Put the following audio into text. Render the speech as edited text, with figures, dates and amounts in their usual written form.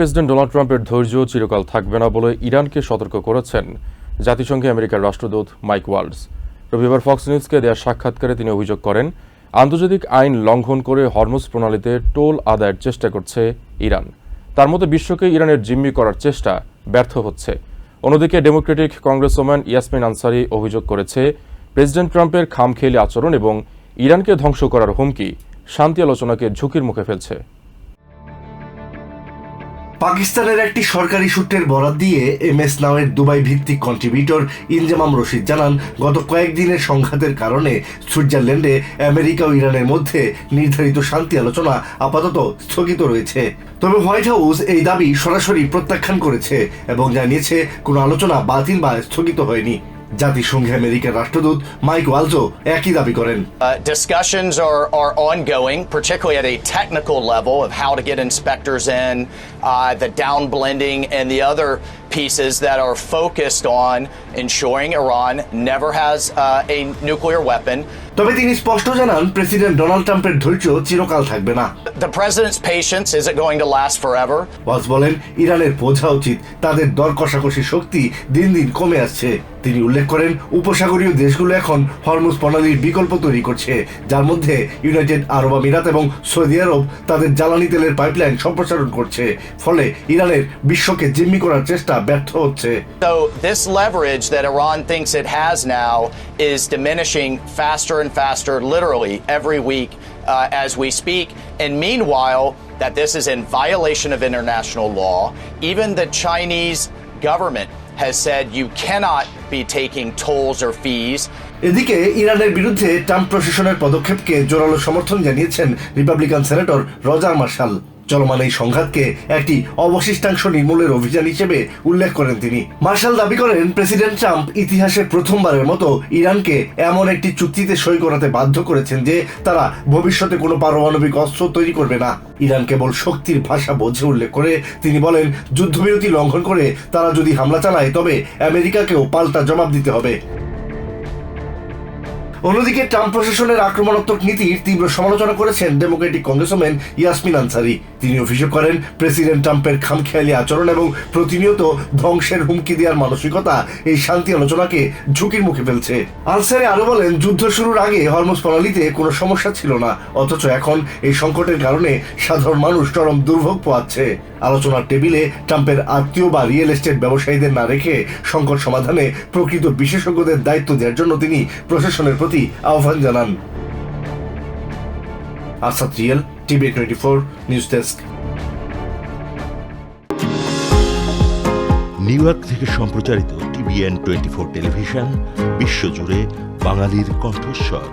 President Donald ট্রাম্পের ধৈর্য চিরকাল থাকবে না বলে ইরানকে সতর্ক করেছেন জাতিসংঘে আমেরিকার রাষ্ট্রদূত মাইক ওয়ালস। রবিবার ফক্স নিউজকে দেওয়া সাক্ষাৎকারে তিনি অভিযোগ করেন, আন্তর্জাতিক আইন লঙ্ঘন করে হরমুজ প্রণালীতে টোল আদায়ের চেষ্টা করছে ইরান। তার মতে বিশ্বকে ইরানের জিম্মি করার চেষ্টা ব্যর্থ হচ্ছে। অন্যদিকে ডেমোক্রেটিক কংগ্রেসম্যান ইয়াসমিন আনসারি অভিযোগ করেছে, প্রেসিডেন্ট ট্রাম্পের খামখেয়ালি আচরণ এবং ইরানকে ধ্বংস করার হুমকি শান্তি আলোচনাকে ঝুঁকির মুখে ফেলছে। পাকিস্তানের একটি সরকারি সূত্রের বরাত দিয়ে এমএস নাওয়ের দুবাই ভিত্তিক কন্ট্রিবিউটর ইনজামাম রশিদ জানান, গত কয়েকদিনের সংঘাতের কারণে সুইজারল্যান্ডে আমেরিকা ও ইরানের মধ্যে নির্ধারিত শান্তি আলোচনা আপাতত স্থগিত রয়েছে। তবে হোয়াইট হাউস এই দাবি সরাসরি প্রত্যাখ্যান করেছে এবং জানিয়েছে কোনো আলোচনা বাতিল বা স্থগিত হয়নি। জাতিসংঘে আমেরিকার রাষ্ট্রদূত মাইক ওয়ালসও একই দাবি করেন। Discussions are ongoing, particularly at a technical level of how to get inspectors in, the down blending and the other pieces that are focused on ensuring Iran never has a nuclear weapon. তবে তিনি স্পষ্ট জানান, president Donald ট্রাম্পের ধৈর্য চিরকাল থাকবে না। The president's patience isn't going to last forever. Waltz বলেন, ইরানের বোঝা উচিত তাদের দর কষাকষি শক্তি দিন দিন কমে আসছে। তিনি উল্লেখ করেন, উপসাগরীয় দেশগুলো এখন হরমুজ প্রণালীর বিকল্প তৈরি করছে, যার মধ্যে ইউনাইটেড আরব আমিরাত এবং সৌদি আরব তাদের জ্বালানি তেলের পাইপলাইন সম্প্রসারণ করছে। ফলে ইরানের বিশ্বকে জিম্মি করার চেষ্টা ব্যর্থ হচ্ছে। So this leverage that Iran thinks it has now is diminishing faster and faster, literally every week as we speak. And meanwhile, that this is in violation of international law. Even the Chinese government has said you cannot be taking tolls or fees. এদিকে ইরানের বিরুদ্ধে Trump প্রশাসনের পদক্ষেপকে জোরালো সমর্থন জানিয়েছেন Republican senator Roger martial. চলমান এই সংঘাতকে একটি অবশিষ্টাংশ নির্মূলের অভিযান হিসেবে উল্লেখ করেন তিনি। মার্শাল দাবি করেন, প্রেসিডেন্ট ট্রাম্প ইতিহাসে প্রথমবারের মতো ইরানকে এমন একটি চুক্তিতে সই করাতে বাধ্য করেছেন যে তারা ভবিষ্যতে কোনো পারমাণবিক অস্ত্র তৈরি করবে না। ইরান কেবল শক্তির ভাষা বোঝে উল্লেখ করে তিনি বলেন, যুদ্ধবিরতি লঙ্ঘন করে তারা যদি হামলা চালায় তবে আমেরিকাকেও পাল্টা জবাব দিতে হবে। অন্যদিকে ট্রাম্প প্রশাসনের আক্রমণাত্মক নীতির তীব্র সমালোচনা করেছেন ডেমোক্রেটিক কংগ্রেসম্যান ইয়াসমিন আনসারি। তিনি অভিযোগ করেন, প্রেসিডেন্ট ট্রাম্পের খামখেয়ালি আচরণ এবং প্রতিনিয়ত ধ্বংসের হুমকি দেওয়ার মানসিকতা এই শান্তি আলোচনাকে ঝুঁকির মুখে ফেলছে। আনসারি আরো বলেন, যুদ্ধ শুরুর আগে হরমুজ প্রণালীতে কোনো সমস্যা ছিল না, অথচ এখন এই সংকটের কারণে সাধারণ মানুষ চরম দুর্ভোগ পোহাচ্ছে। আলোচনার টেবিলে ট্রাম্পের আত্মীয় বা রিয়েল এস্টেট ব্যবসায়ীদের না রেখে সংকট সমাধানে প্রকৃত বিশেষজ্ঞদের দায়িত্ব দেওয়ার জন্য তিনি প্রশাসনের প্রতি আহ্বান জানান। Asad real, TV 24 news desk. New York থেকে সম্প্রচারিত টিভিএন 24 টেলিভিশন বিশ্বজুড়ে বাঙালির কণ্ঠস্বর।